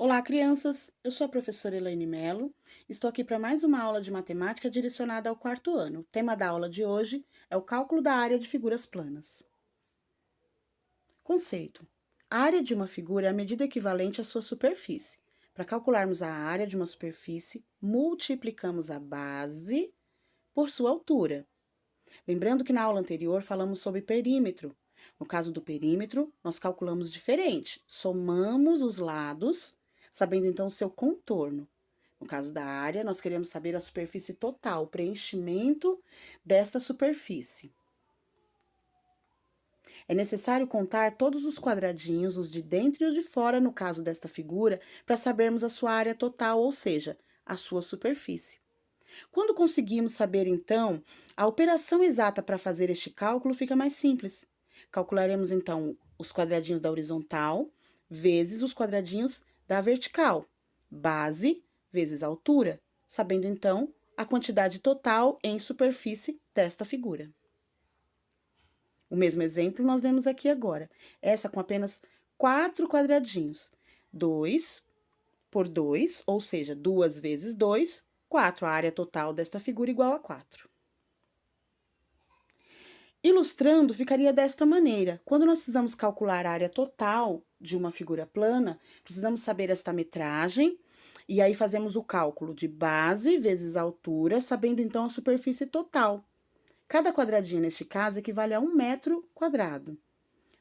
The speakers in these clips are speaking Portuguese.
Olá, crianças! Eu sou a professora Elaine Mello. Estou aqui para mais uma aula de matemática direcionada ao quarto ano. O tema da aula de hoje é o cálculo da área de figuras planas. Conceito: a área de uma figura é a medida equivalente à sua superfície. Para calcularmos a área de uma superfície, multiplicamos a base por sua altura. Lembrando que na aula anterior falamos sobre perímetro. No caso do perímetro, nós calculamos diferente. Somamos os lados, sabendo então o seu contorno. No caso da área, nós queremos saber a superfície total, o preenchimento desta superfície. É necessário contar todos os quadradinhos, os de dentro e os de fora, no caso desta figura, para sabermos a sua área total, ou seja, a sua superfície. Quando conseguimos saber, então, a operação exata para fazer este cálculo, fica mais simples. Calcularemos, então, os quadradinhos da horizontal vezes os quadradinhos da vertical, base vezes altura, sabendo, então, a quantidade total em superfície desta figura. O mesmo exemplo nós vemos aqui agora. Essa com apenas 4 quadradinhos. 2 por 2, ou seja, 2 vezes 2, 4. A área total desta figura igual a 4. Ilustrando, ficaria desta maneira. Quando nós precisamos calcular a área total de uma figura plana, precisamos saber esta metragem, e aí fazemos o cálculo de base vezes altura, sabendo então a superfície total. Cada quadradinho, neste caso, equivale a 1 metro quadrado,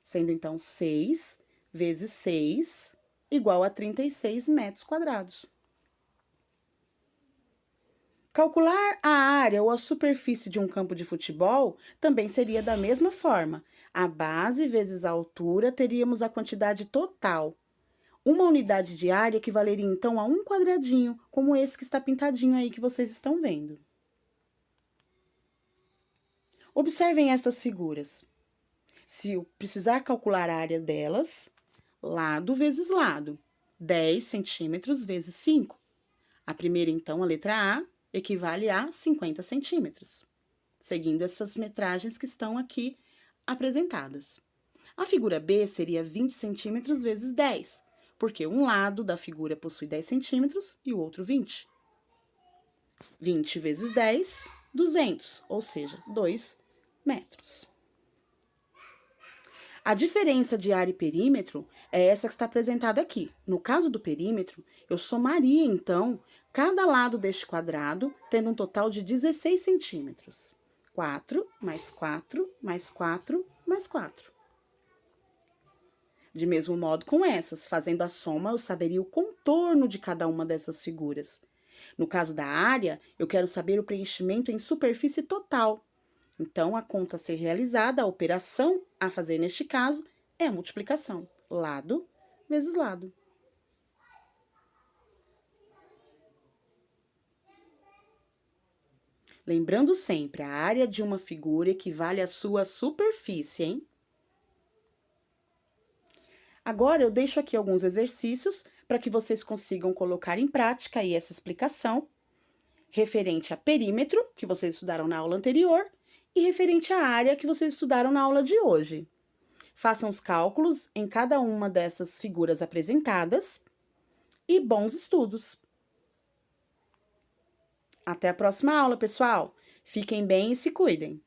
sendo então 6 vezes 6 igual a 36 metros quadrados. Calcular a área ou a superfície de um campo de futebol também seria da mesma forma. A base vezes a altura, teríamos a quantidade total. Uma unidade de área equivaleria então a um quadradinho, como esse que está pintadinho aí que vocês estão vendo. Observem estas figuras. Se eu precisar calcular a área delas, lado vezes lado, 10 centímetros vezes 5. A primeira, então, a letra A, equivale a 50 centímetros, seguindo essas metragens que estão aqui apresentadas. A figura B seria 20 centímetros vezes 10, porque um lado da figura possui 10 centímetros e o outro 20. 20 vezes 10, 200, ou seja, 2 metros. A diferença de área e perímetro é essa que está apresentada aqui. No caso do perímetro, eu somaria, então, cada lado deste quadrado, tendo um total de 16 centímetros. 4 mais 4 mais 4 mais 4. De mesmo modo com essas, fazendo a soma, eu saberia o contorno de cada uma dessas figuras. No caso da área, eu quero saber o preenchimento em superfície total. Então, a conta a ser realizada, a operação a fazer neste caso, é a multiplicação. Lado vezes lado. Lembrando sempre, a área de uma figura equivale à sua superfície, hein? Agora, eu deixo aqui alguns exercícios para que vocês consigam colocar em prática aí essa explicação referente a perímetro, que vocês estudaram na aula anterior, e referente à área que vocês estudaram na aula de hoje. Façam os cálculos em cada uma dessas figuras apresentadas e bons estudos! Até a próxima aula, pessoal! Fiquem bem e se cuidem!